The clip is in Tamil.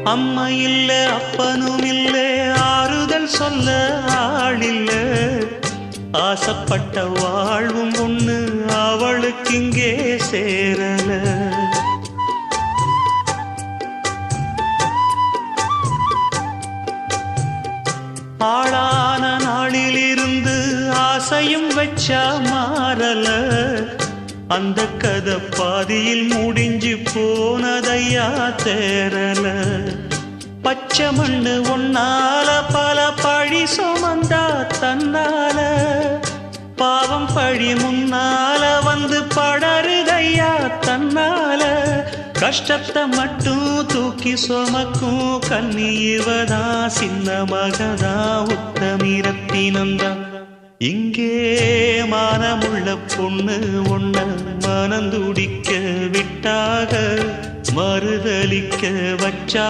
அம்மா இல்ல அப்பனும் இல்ல ஆறுதல் சொல்ல ஆளில்ல ஆசைப்பட்ட வாழ்வும் ஒண்ணு அவளுக்கு இங்கே சேரல ஆளான நாளிலிருந்து ஆசையும் வச்சா மாறல அந்த கதை பாதியில் முடிஞ்சு போனதையா தேரல பச்சை மண்ணு ஒன்னால பல பழி சுமந்தா தன்னால பாவம் பழி முன்னால வந்து படருதையா தன்னால கஷ்டத்தை மட்டும் தூக்கி சுமக்கும் கண்ணீவதா சின்ன மகதா உத்தமிரத்தினந்தா இங்கே மானமுள்ள பொண்ணு ஒண்ண மனந்துடிக்க விட்டாக மறுதலிக்க வச்சா